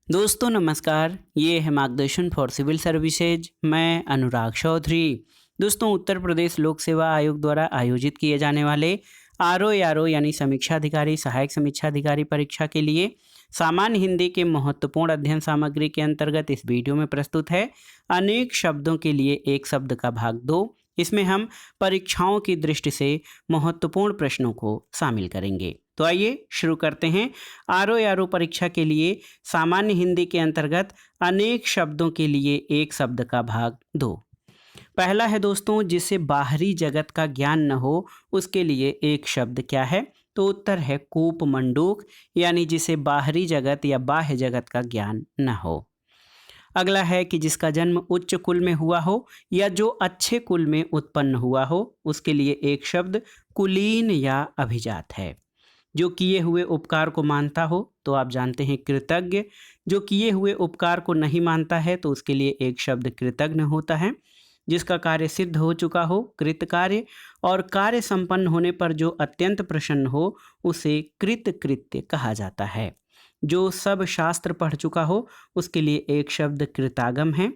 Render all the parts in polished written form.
दोस्तों नमस्कार, ये है मार्गदर्शन फॉर सिविल सर्विसेज। मैं अनुराग चौधरी। दोस्तों उत्तर प्रदेश लोक सेवा आयोग द्वारा आयोजित किए जाने वाले आरओ यानी समीक्षा अधिकारी सहायक समीक्षा अधिकारी परीक्षा के लिए सामान्य हिंदी के महत्वपूर्ण अध्ययन सामग्री के अंतर्गत इस वीडियो में प्रस्तुत है अनेक शब्दों के लिए एक शब्द का भाग 2। इसमें हम परीक्षाओं की दृष्टि से महत्वपूर्ण प्रश्नों को शामिल करेंगे। तो आइए शुरू करते हैं। आरओ परीक्षा के लिए सामान्य हिंदी के अंतर्गत अनेक शब्दों के लिए एक शब्द का भाग 2। पहला है दोस्तों, जिसे बाहरी जगत का ज्ञान न हो उसके लिए एक शब्द क्या है? तो उत्तर है कूप मंडूक, यानी जिसे बाहरी जगत या बाह्य जगत का ज्ञान न हो। अगला है कि जिसका जन्म उच्च कुल में हुआ हो या जो अच्छे कुल में उत्पन्न हुआ हो उसके लिए एक शब्द कुलीन या अभिजात है। जो किए हुए उपकार को मानता हो तो आप जानते हैं कृतज्ञ। जो किए हुए उपकार को नहीं मानता है तो उसके लिए एक शब्द कृतज्ञ होता है। जिसका कार्य सिद्ध हो चुका हो कृतकार्य, और कार्य संपन्न होने पर जो अत्यंत प्रसन्न हो उसे कृतकृत्य कहा जाता है। जो सब शास्त्र पढ़ चुका हो उसके लिए एक शब्द कृतागम है।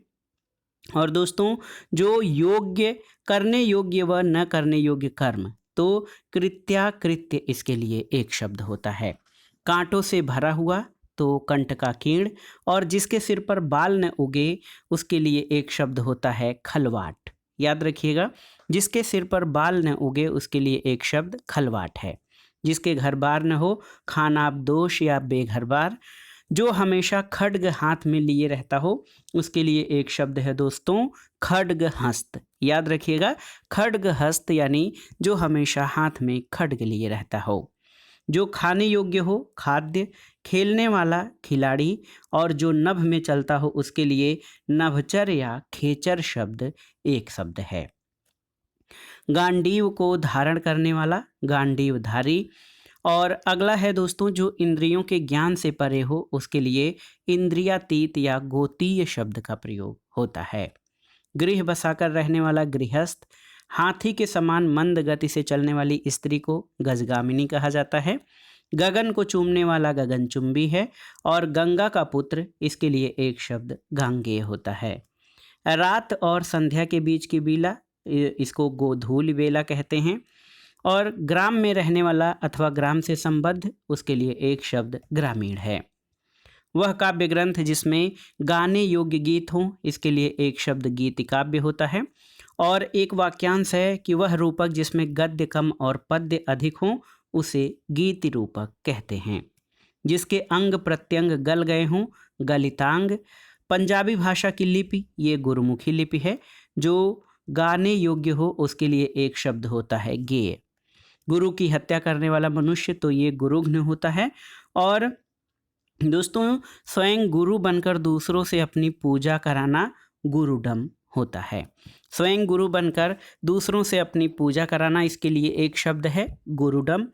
और दोस्तों जो योग्य, करने योग्य व न करने योग्य कर्म, तो कृत्याकृत्य इसके लिए एक शब्द होता है। कांटों से भरा हुआ तो कंटकाकीर्ण, और जिसके सिर पर बाल न उगे उसके लिए एक शब्द होता है खलवाट। याद रखिएगा, जिसके सिर पर बाल न उगे उसके लिए एक शब्द खलवाट है। जिसके घर बार न हो खानाबदोश या बेघर बार। जो हमेशा खड्ग हाथ में लिए रहता हो उसके लिए एक शब्द है दोस्तों खड्गहस्त। याद रखिएगा, खड्गहस्त यानी जो हमेशा हाथ में खड्ग लिए रहता हो। जो खाने योग्य हो खाद्य, खेलने वाला खिलाड़ी, और जो नभ में चलता हो उसके लिए नभचर या खेचर शब्द एक शब्द है। गांडीव को धारण करने वाला गांडीवधारी। और अगला है दोस्तों, जो इंद्रियों के ज्ञान से परे हो उसके लिए इंद्रियातीत या गोतीय शब्द का प्रयोग होता है। गृह बसाकर रहने वाला गृहस्थ। हाथी के समान मंद गति से चलने वाली स्त्री को गजगामिनी कहा जाता है। गगन को चूमने वाला गगनचुंबी है। और गंगा का पुत्र, इसके लिए एक शब्द गांगेय होता है। रात और संध्या के बीच की बेला, इसको गोधूली बेला कहते हैं। और ग्राम में रहने वाला अथवा ग्राम से संबद्ध, उसके लिए एक शब्द ग्रामीण है। वह काव्य ग्रंथ जिसमें गाने योग्य गीत हों, इसके लिए एक शब्द गीति काव्य होता है। और एक वाक्यांश है कि वह रूपक जिसमें गद्य कम और पद्य अधिक हों उसे गीति रूपक कहते हैं। जिसके अंग प्रत्यंग गल गए हों गलितांग। पंजाबी भाषा की लिपि ये गुरुमुखी लिपि है। जो गाने योग्य हो उसके लिए एक शब्द होता है गेय। गुरु की हत्या करने वाला मनुष्य तो ये गुरुघ्न होता है। और दोस्तों स्वयं गुरु बनकर दूसरों से अपनी पूजा कराना गुरुडम होता है। स्वयं गुरु बनकर दूसरों से अपनी पूजा कराना, इसके लिए एक शब्द है गुरुडम।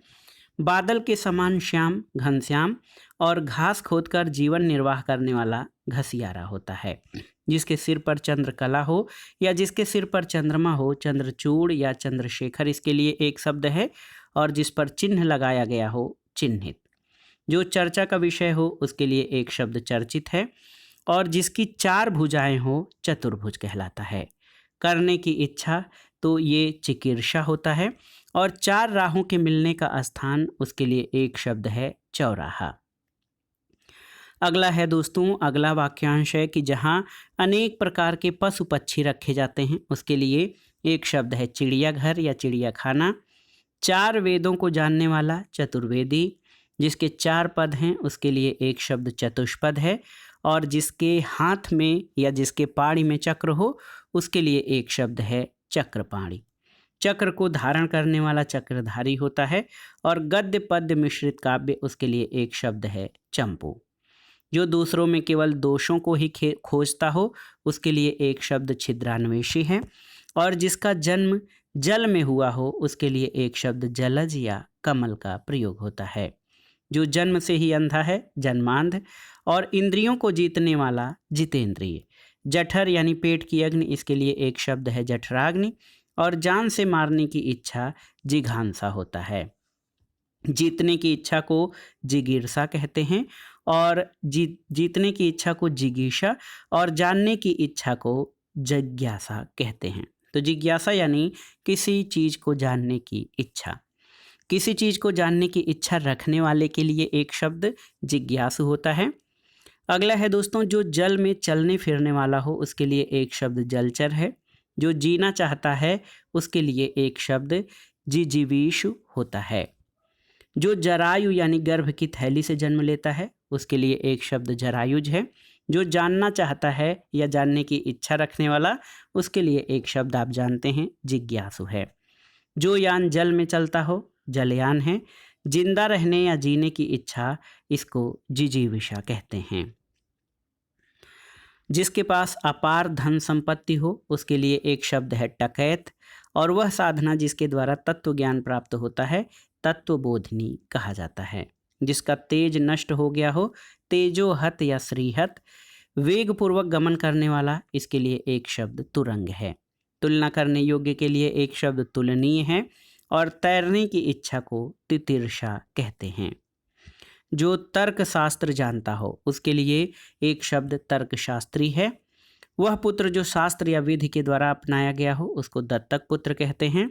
बादल के समान श्याम घनश्याम, और घास खोदकर जीवन निर्वाह करने वाला घसियारा होता है। जिसके सिर पर चंद्रकला हो या जिसके सिर पर चंद्रमा हो चंद्रचूड़ या चंद्रशेखर, इसके लिए एक शब्द है। और जिस पर चिन्ह लगाया गया हो चिन्हित। जो चर्चा का विषय हो उसके लिए एक शब्द चर्चित है। और जिसकी चार भुजाएं हो चतुर्भुज कहलाता है। करने की इच्छा तो ये चिकीर्षा होता है। और चार राहों के मिलने का स्थान, उसके लिए एक शब्द है चौराहा। अगला है दोस्तों, अगला वाक्यांश है कि जहाँ अनेक प्रकार के पशु पक्षी रखे जाते हैं उसके लिए एक शब्द है चिड़ियाघर या चिड़ियाखाना। चार वेदों को जानने वाला चतुर्वेदी। जिसके चार पद हैं उसके लिए एक शब्द चतुष्पद है। और जिसके हाथ में या जिसके पाड़ी में चक्र हो उसके लिए एक शब्द है चक्रपाणी। चक्र को धारण करने वाला चक्रधारी होता है। और गद्य पद्य मिश्रित काव्य, उसके लिए एक शब्द है चंपू। जो दूसरों में केवल दोषों को ही खोजता हो उसके लिए एक शब्द छिद्रान्वेषी है। और जिसका जन्म जल में हुआ हो उसके लिए एक शब्द जलज या कमल का प्रयोग होता है। जो जन्म से ही अंधा है जन्मांध। और इंद्रियों को जीतने वाला जितेंद्रिय। जठर यानी पेट की अग्नि, इसके लिए एक शब्द है जठराग्नि। और जान से मारने की इच्छा जिघांसा होता है। जीतने की इच्छा को जिगीर्षा कहते हैं। और जीतने की इच्छा को जिगीषा और जानने की इच्छा को जिज्ञासा कहते हैं। तो जिज्ञासा यानी किसी चीज को जानने की इच्छा। किसी चीज को जानने की इच्छा रखने वाले के लिए एक शब्द जिज्ञासु होता है। अगला है दोस्तों, जो जल में चलने फिरने वाला हो उसके लिए एक शब्द जलचर है। जो जीना चाहता है उसके लिए एक शब्द जिजीविषु होता है। जो जरायु यानी गर्भ की थैली से जन्म लेता है उसके लिए एक शब्द जरायुज है। जो जानना चाहता है या जानने की इच्छा रखने वाला उसके लिए एक शब्द आप जानते हैं जिज्ञासु है। जो यान जल में चलता हो जलयान है। जिंदा रहने या जीने की इच्छा इसको जिजीविषा कहते हैं। जिसके पास अपार धन संपत्ति हो उसके लिए एक शब्द है टकैत, और वह साधना जिसके द्वारा तत्व ज्ञान प्राप्त होता है तत्वबोधिनी कहा जाता है। जिसका तेज नष्ट हो गया हो तेजोहत या श्रीहत। वेग पूर्वक गमन करने वाला इसके लिए एक शब्द तुरंग है। तुलना करने योग्य के लिए एक शब्द तुलनीय है, और तैरने की इच्छा को तितिर्षा कहते हैं। जो तर्क शास्त्र जानता हो उसके लिए एक शब्द तर्कशास्त्री है। वह पुत्र जो शास्त्र या विधि के द्वारा अपनाया गया हो उसको दत्तक पुत्र कहते हैं।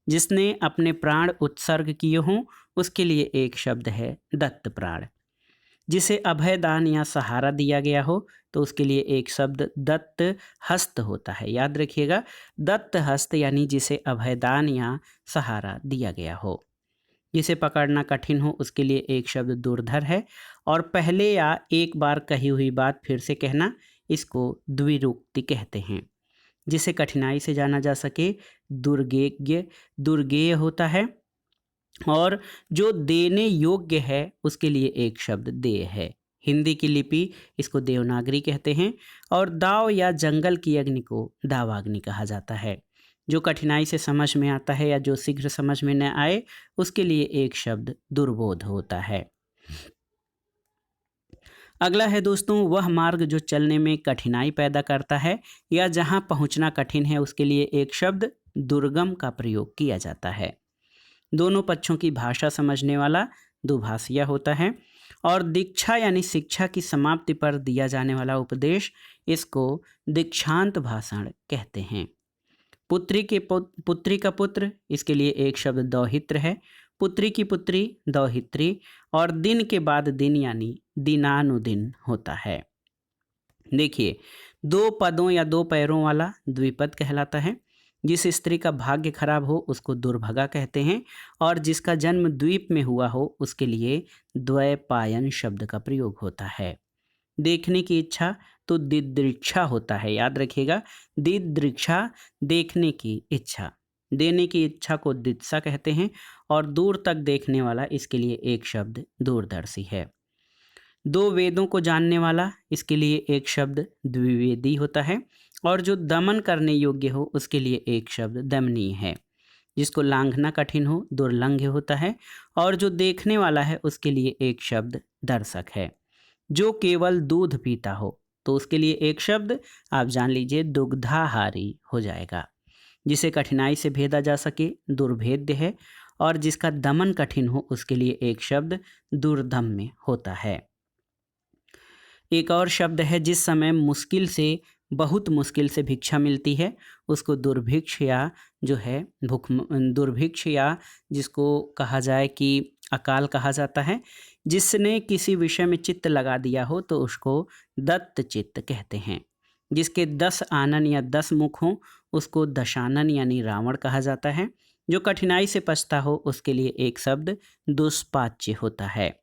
जिसने अपने प्राण उत्सर्ग किए हों उसके लिए एक शब्द है दत्त प्राण। जिसे अभय दान या सहारा दिया गया हो तो उसके लिए एक शब्द दत्त हस्त होता है। याद रखिएगा, दत्त हस्त यानी जिसे अभय दान या सहारा दिया गया हो। जिसे पकड़ना कठिन हो उसके लिए एक शब्द दुर्धर है, और पहले या एक बार कही हुई बात फिर से कहना इसको द्विरुक्ति कहते हैं। जिसे कठिनाई से जाना जा सके दुर्गेज्ञ दुर्गेय होता है, और जो देने योग्य है उसके लिए एक शब्द देय है। हिंदी की लिपि इसको देवनागरी कहते हैं, और दाव या जंगल की अग्नि को दावाग्नि कहा जाता है। जो कठिनाई से समझ में आता है या जो शीघ्र समझ में न आए उसके लिए एक शब्द दुर्बोध होता है। अगला है दोस्तों, वह मार्ग जो चलने में कठिनाई पैदा करता है या जहां पहुंचना कठिन है उसके लिए एक शब्द दुर्गम का प्रयोग किया जाता है। दोनों पक्षों की भाषा समझने वाला दुभाषिया होता है, और दीक्षा यानी शिक्षा की समाप्ति पर दिया जाने वाला उपदेश इसको दीक्षांत भाषण कहते हैं। पुत्री का पुत्र इसके लिए एक शब्द दौहित्र है। पुत्री की पुत्री दौहित्री, और दिन के बाद दिन यानी दिनानुदिन होता है। देखिए, दो पदों या दो पैरों वाला द्विपद कहलाता है। जिस स्त्री का भाग्य खराब हो उसको दुर्भगा कहते हैं, और जिसका जन्म द्वीप में हुआ हो उसके लिए द्वैपायन शब्द का प्रयोग होता है। देखने की इच्छा तो दिदृक्षा होता है। याद रखिएगा, दिदृक्षा देखने की इच्छा। देने की इच्छा को दित्सा कहते हैं, और दूर तक देखने वाला इसके लिए एक शब्द दूरदर्शी है। दो वेदों को जानने वाला इसके लिए एक शब्द द्विवेदी होता है, और जो दमन करने योग्य हो उसके लिए एक शब्द दमनीय है। जिसको लांघना कठिन हो दुर्लंघ्य होता है, और जो देखने वाला है उसके लिए एक शब्द दर्शक है। जो केवल दूध पीता हो तो उसके लिए एक शब्द आप जान लीजिए दुग्धाहारी हो जाएगा। जिसे कठिनाई से भेदा जा सके दुर्भेद्य है, और जिसका दमन कठिन हो उसके लिए एक शब्द दुर्दम्य होता है। एक और शब्द है जिस समय मुश्किल से बहुत मुश्किल से भिक्षा मिलती है उसको दुर्भिक्ष या जो है दुर्भिक्ष या जिसको कहा जाए कि अकाल कहा जाता है। जिसने किसी विषय में चित्त लगा दिया हो तो उसको दत्त चित्त कहते हैं। जिसके 10 आनन या 10 मुख हों उसको दशानन यानी रावण कहा जाता है। जो कठिनाई से पछता हो उसके लिए एक शब्द दुष्पाच्य होता है।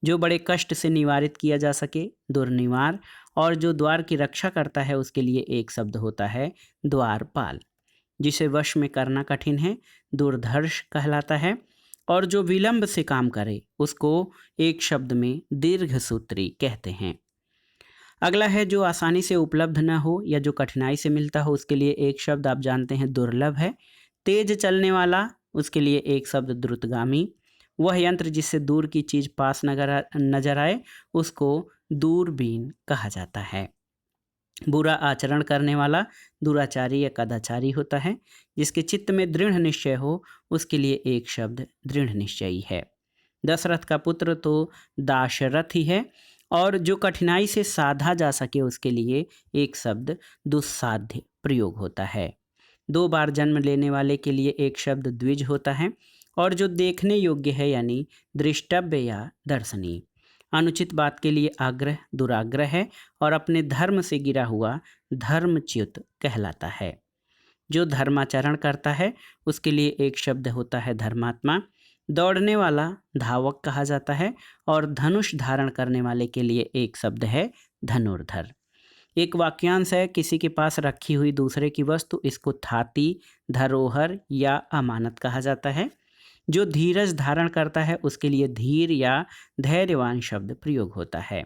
जो बड़े कष्ट से निवारित किया जा सके दुर्निवार, और जो द्वार की रक्षा करता है उसके लिए एक शब्द होता है द्वारपाल। जिसे वश में करना कठिन है दुर्धर्ष कहलाता है, और जो विलंब से काम करे उसको एक शब्द में दीर्घसूत्री कहते हैं। अगला है जो आसानी से उपलब्ध न हो या जो कठिनाई से मिलता हो उसके लिए एक शब्द आप जानते हैं दुर्लभ है। तेज चलने वाला उसके लिए एक शब्द द्रुतगामी। वह यंत्र जिससे दूर की चीज पास नजर आए उसको दूरबीन कहा जाता है। बुरा आचरण करने वाला दुराचारी या कदाचारी होता है। जिसके चित्त में दृढ़ निश्चय हो उसके लिए एक शब्द दृढ़ निश्चयी है। दशरथ का पुत्र तो दाशरथ ही है, और जो कठिनाई से साधा जा सके उसके लिए एक शब्द दुस्साध्य प्रयोग होता है। 2 बार जन्म लेने वाले के लिए एक शब्द द्विज होता है और जो देखने योग्य है यानी दृष्टव्य या दर्शनीय। अनुचित बात के लिए आग्रह दुराग्रह है और अपने धर्म से गिरा हुआ धर्मच्युत कहलाता है। जो धर्माचरण करता है उसके लिए एक शब्द होता है धर्मात्मा। दौड़ने वाला धावक कहा जाता है और धनुष धारण करने वाले के लिए एक शब्द है धनुर्धर। एक वाक्यांश है, किसी के पास रखी हुई दूसरे की वस्तु, इसको थाती, धरोहर या अमानत कहा जाता है। जो धीरज धारण करता है उसके लिए धीर या धैर्यवान शब्द प्रयोग होता है।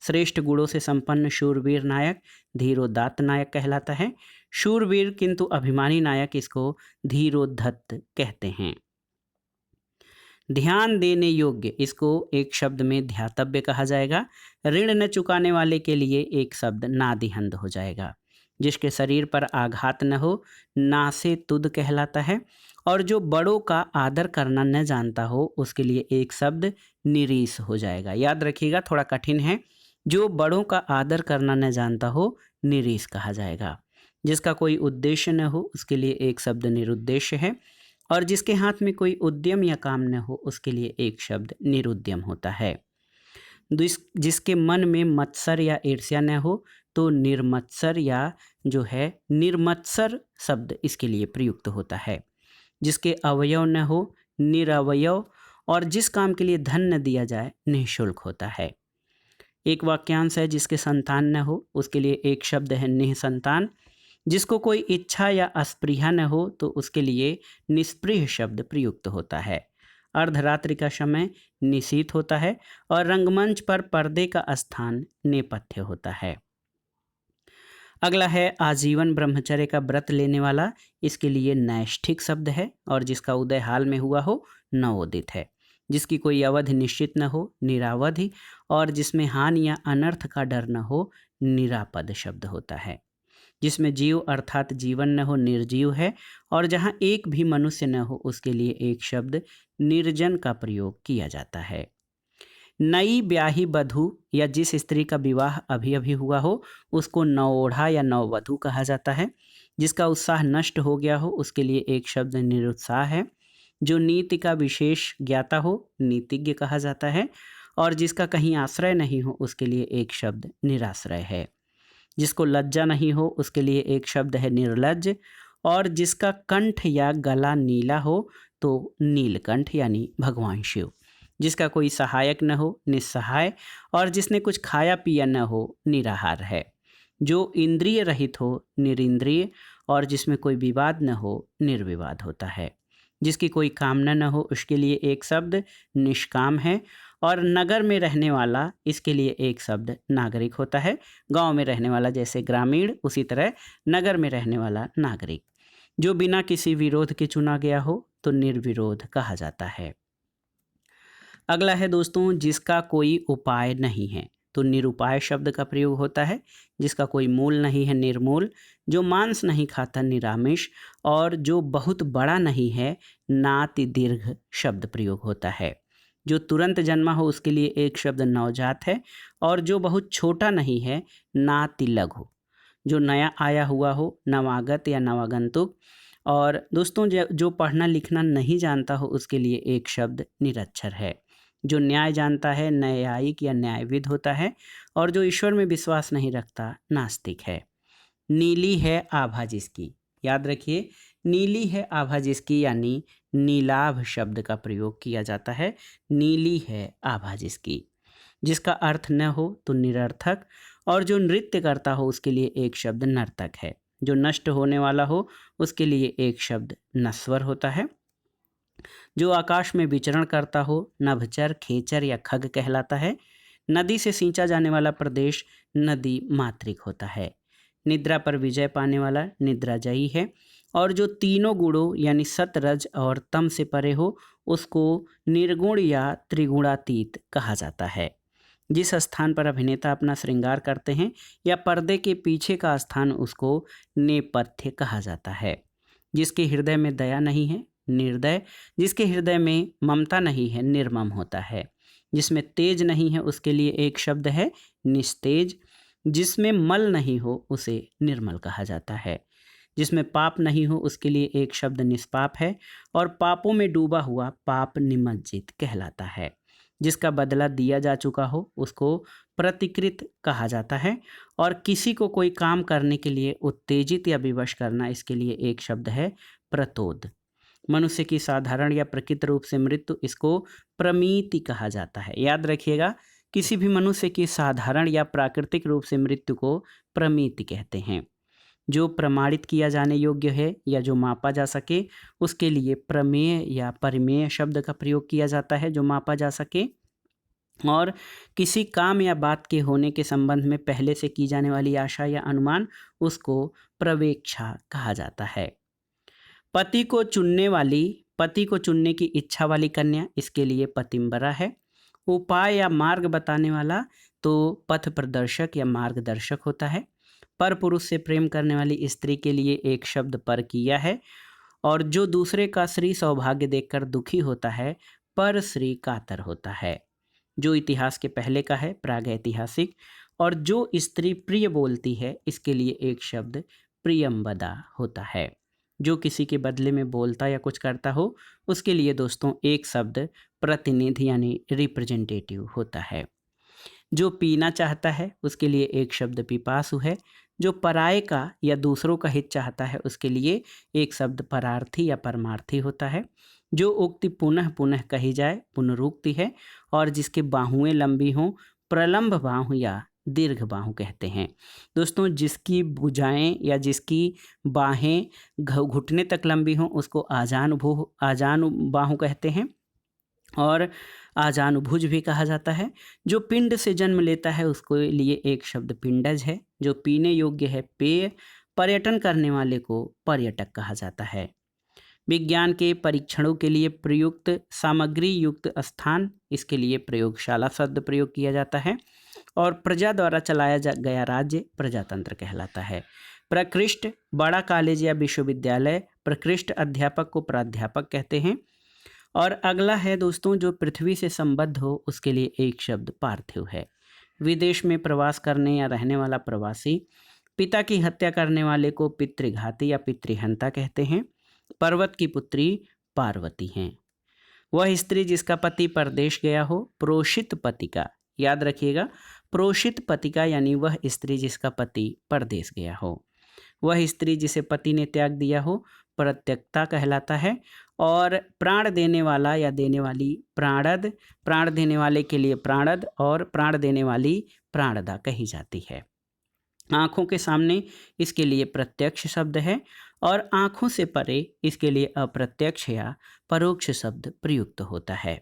श्रेष्ठ गुणों से संपन्न शूरवीर नायक धीरोदात्त नायक कहलाता है। शूरवीर किंतु अभिमानी नायक इसको धीरोद्धत कहते हैं। ध्यान देने योग्य इसको एक शब्द में ध्यातव्य कहा जाएगा। ऋण न चुकाने वाले के लिए एक शब्द नादिहंद हो जाएगा। जिसके शरीर पर आघात न हो नासे तुद कहलाता है। और जो बड़ों का आदर करना न जानता हो उसके लिए एक शब्द निरीस हो जाएगा। याद रखिएगा, थोड़ा कठिन है। जो बड़ों का आदर करना न जानता हो निरीस कहा जाएगा। जिसका कोई उद्देश्य न हो उसके लिए एक शब्द निरुद्देश्य है। और जिसके हाथ में कोई उद्यम या काम न हो उसके लिए एक शब्द निरुद्यम होता है। जिसके मन में मत्सर या ईर्ष्या न हो तो निर्मत्सर या जो है निर्मत्सर शब्द इसके लिए प्रयुक्त होता है। जिसके अवयव न हो निरवयव, और जिस काम के लिए धन न दिया जाए निःशुल्क होता है। एक वाक्यांश है, जिसके संतान न हो उसके लिए एक शब्द है निःसंतान। जिसको कोई इच्छा या अस्पृहा न हो तो उसके लिए निष्पृह शब्द प्रयुक्त होता है। अर्धरात्रि का समय निशीथ होता है और रंगमंच पर पर्दे का स्थान नेपथ्य होता है। अगला है आजीवन ब्रह्मचर्य का व्रत लेने वाला, इसके लिए नैष्ठिक शब्द है। और जिसका उदय हाल में हुआ हो नवोदित है। जिसकी कोई अवधि निश्चित न हो निरावधि, और जिसमें हानि या अनर्थ का डर न हो निरापद शब्द होता है। जिसमें जीव अर्थात जीवन न हो निर्जीव है। और जहाँ एक भी मनुष्य न हो उसके लिए एक शब्द निर्जन का प्रयोग किया जाता है। नई ब्याही बधू या जिस स्त्री का विवाह अभी अभी हुआ हो उसको नवोढ़ा या नववधू कहा जाता है। जिसका उत्साह नष्ट हो गया हो उसके लिए एक शब्द निरुत्साह है। जो नीति का विशेष ज्ञाता हो नीतिज्ञ कहा जाता है। और जिसका कहीं आश्रय नहीं हो उसके लिए एक शब्द निराश्रय है। जिसको लज्जा नहीं हो उसके लिए एक शब्द है निर्लज्ज। और जिसका कंठ या गला नीला हो तो नीलकंठ यानी भगवान शिव। जिसका कोई सहायक न हो निस्सहाय, और जिसने कुछ खाया पिया न हो निराहार है। जो इंद्रिय रहित हो निरिंद्रिय, और जिसमें कोई विवाद न हो निर्विवाद होता है। जिसकी कोई कामना न हो उसके लिए एक शब्द निष्काम है। और नगर में रहने वाला इसके लिए एक शब्द नागरिक होता है। गांव में रहने वाला जैसे ग्रामीण, उसी तरह नगर में रहने वाला नागरिक। जो बिना किसी विरोध के चुना गया हो तो निर्विरोध कहा जाता है। अगला है दोस्तों, जिसका कोई उपाय नहीं है तो निरुपाय शब्द का प्रयोग होता है। जिसका कोई मूल नहीं है निर्मूल। जो मांस नहीं खाता निरामिष। और जो बहुत बड़ा नहीं है नाति दीर्घ शब्द प्रयोग होता है। जो तुरंत जन्मा हो उसके लिए एक शब्द नवजात है। और जो बहुत छोटा नहीं है नाति लघु। जो नया आया हुआ हो नवागत या नवागंतुक। और दोस्तों जो पढ़ना लिखना नहीं जानता हो उसके लिए एक शब्द निरक्षर है। जो न्याय जानता है न्यायिक या न्यायविद होता है। और जो ईश्वर में विश्वास नहीं रखता नास्तिक है। नीली है आभा जिसकी, याद रखिए नीली है आभा जिसकी यानी नीलाभ शब्द का प्रयोग किया जाता है। नीली है आभा जिसकी। जिसका अर्थ न हो तो निरर्थक। और जो नृत्य करता हो उसके लिए एक शब्द नर्तक है। जो नष्ट होने वाला हो उसके लिए एक शब्द नश्वर होता है। जो आकाश में विचरण करता हो नभचर खेचर या खग कहलाता है। नदी से सींचा जाने वाला प्रदेश नदी मातृक होता है। निद्रा पर विजय पाने वाला निद्राजयी है। और जो तीनों गुणों यानी सत रज और तम से परे हो उसको निर्गुण या त्रिगुणातीत कहा जाता है। जिस स्थान पर अभिनेता अपना श्रृंगार करते हैं या पर्दे के पीछे का स्थान उसको नेपथ्य कहा जाता है। जिसके हृदय में दया नहीं है निर्दय। जिसके हृदय में ममता नहीं है निर्मम होता है। जिसमें तेज नहीं है उसके लिए एक शब्द है निस्तेज। जिसमें मल नहीं हो उसे निर्मल कहा जाता है। जिसमें पाप नहीं हो उसके लिए एक शब्द निष्पाप है। और पापों में डूबा हुआ पाप निमज्जित कहलाता है। जिसका बदला दिया जा चुका हो उसको प्रतिकृत कहा जाता है। और किसी को कोई काम करने के लिए उत्तेजित या विवश करना, इसके लिए एक शब्द है प्रतोद। मनुष्य की साधारण या प्रकृत रूप से मृत्यु, इसको प्रमीति कहा जाता है। याद रखिएगा, किसी भी मनुष्य की साधारण या प्राकृतिक रूप से मृत्यु को प्रमीति कहते हैं। जो प्रमाणित किया जाने योग्य है या जो मापा जा सके उसके लिए प्रमेय या परिमेय शब्द का प्रयोग किया जाता है, जो मापा जा सके। और किसी काम या बात के होने के संबंध में पहले से की जाने वाली आशा या अनुमान, उसको प्रवेक्षा कहा जाता है। पति को चुनने की इच्छा वाली कन्या, इसके लिए पतिंबरा है। उपाय या मार्ग बताने वाला तो पथ प्रदर्शक या मार्गदर्शक होता है। पर पुरुष से प्रेम करने वाली स्त्री के लिए एक शब्द पर किया है। और जो दूसरे का श्री सौभाग्य देखकर दुखी होता है पर श्री कातर होता है। जो इतिहास के पहले का है प्रागैतिहासिक। और जो स्त्री प्रिय बोलती है, इसके लिए एक शब्द प्रियम्बदा होता है। जो किसी के बदले में बोलता या कुछ करता हो उसके लिए दोस्तों एक शब्द प्रतिनिधि यानी रिप्रेजेंटेटिव होता है। जो पीना चाहता है उसके लिए एक शब्द पिपासु है। जो पराये का या दूसरों का हित चाहता है उसके लिए एक शब्द परार्थी या परमार्थी होता है। जो उक्ति पुनः पुनः कही जाए पुनरुक्ति है। और जिसके बाहुएं लंबी हों प्रलंब बाहु या दीर्घ बाहु कहते हैं। दोस्तों, जिसकी भुजाएं या जिसकी बाहें घुटने तक लंबी हों उसको आजानु बाहु कहते हैं। और आजानुभुज भी कहा जाता है। जो पिंड से जन्म लेता है उसके लिए एक शब्द पिंडज है। जो पीने योग्य है पेय। पर्यटन करने वाले को पर्यटक कहा जाता है। विज्ञान के परीक्षणों के लिए प्रयुक्त सामग्री युक्त स्थान, इसके लिए प्रयोगशाला शब्द प्रयोग किया जाता है। और प्रजा द्वारा चलाया गया राज्य प्रजातंत्र कहलाता है। प्रकृष्ट बड़ा कॉलेज या विश्वविद्यालय, प्रकृष्ट अध्यापक को प्राध्यापक कहते हैं। और अगला है दोस्तों, जो पृथ्वी से संबद्ध हो उसके लिए एक शब्द पार्थिव है। विदेश में प्रवास करने या रहने वाला प्रवासी। पिता की हत्या करने वाले को पितृघाती या पितृहंता कहते हैं। पर्वत की पुत्री पार्वती हैं। वह स्त्री जिसका पति परदेश गया हो प्रोषित पति का, याद रखिएगा, प्रोषित पति का यानी वह स्त्री जिसका पति परदेश गया हो। वह स्त्री जिसे पति ने त्याग दिया हो प्रत्यक्ता कहलाता है। और प्राण देने वाला या देने वाली प्राणद, प्राण देने वाले के लिए प्राणद और प्राण देने वाली प्राणदा कही जाती है। आँखों के सामने इसके लिए प्रत्यक्ष शब्द है। और आँखों से परे इसके लिए अप्रत्यक्ष या परोक्ष शब्द प्रयुक्त होता है।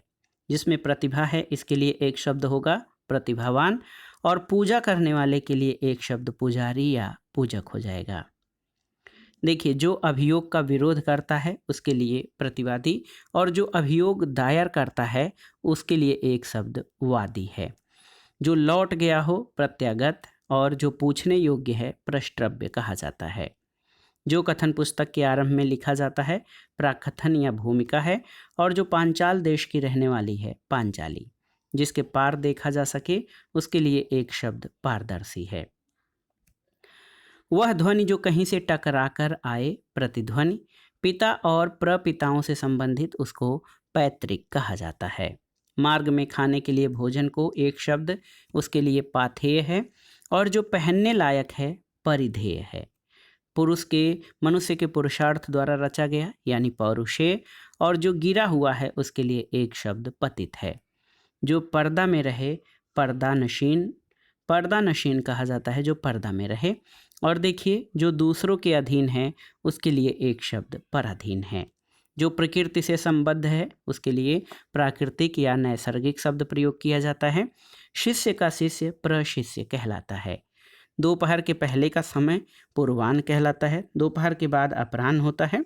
जिसमें प्रतिभा है इसके लिए एक शब्द होगा प्रतिभावान। और पूजा करने वाले के लिए एक शब्द पुजारी या पूजक हो जाएगा। देखिए, जो अभियोग का विरोध करता है उसके लिए प्रतिवादी। और जो अभियोग दायर करता है उसके लिए एक शब्द वादी है। जो लौट गया हो प्रत्यागत। और जो पूछने योग्य है प्रश्रव्य कहा जाता है। जो कथन पुस्तक के आरंभ में लिखा जाता है प्राकथन या भूमिका है। और जो पांचाल देश की रहने वाली है पांचाली। जिसके पार देखा जा सके उसके लिए एक शब्द पारदर्शी है। वह ध्वनि जो कहीं से टकराकर आए प्रतिध्वनि। पिता और प्रपिताओं से संबंधित उसको पैतृक कहा जाता है। मार्ग में खाने के लिए भोजन को एक शब्द उसके लिए पाथेय है। और जो पहनने लायक है परिधेय है। मनुष्य के पुरुषार्थ द्वारा रचा गया यानी पौरुषेय। और जो गिरा हुआ है उसके लिए एक शब्द पतित है। जो पर्दा में रहे पर्दा नशीन कहा जाता है जो पर्दा में रहे। और देखिए, जो दूसरों के अधीन है उसके लिए एक शब्द पराधीन है। जो प्रकृति से संबद्ध है उसके लिए प्राकृतिक या नैसर्गिक शब्द प्रयोग किया जाता है। शिष्य का शिष्य प्रशिष्य कहलाता है। दोपहर के पहले का समय पूर्वाह्न कहलाता है। दोपहर के बाद अपराह्न होता है।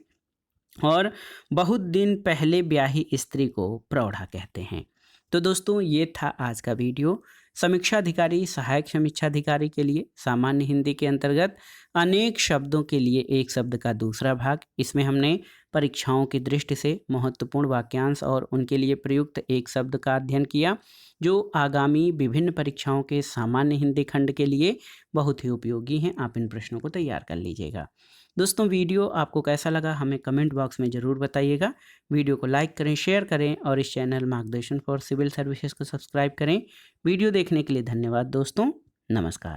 और बहुत दिन पहले ब्याही स्त्री को प्रौढ़ा कहते हैं। तो दोस्तों, ये था आज का वीडियो। समीक्षा अधिकारी सहायक समीक्षा अधिकारी के लिए सामान्य हिंदी के अंतर्गत अनेक शब्दों के लिए एक शब्द का दूसरा भाग। इसमें हमने परीक्षाओं की दृष्टि से महत्वपूर्ण वाक्यांश और उनके लिए प्रयुक्त एक शब्द का अध्ययन किया, जो आगामी विभिन्न परीक्षाओं के सामान्य हिंदी खंड के लिए बहुत ही उपयोगी हैं। आप इन प्रश्नों को तैयार कर लीजिएगा। दोस्तों, वीडियो आपको कैसा लगा हमें कमेंट बॉक्स में ज़रूर बताइएगा। वीडियो को लाइक करें, शेयर करें और इस चैनल मार्गदर्शन फॉर सिविल सर्विसेज को सब्सक्राइब करें। वीडियो देखने के लिए धन्यवाद दोस्तों। नमस्कार।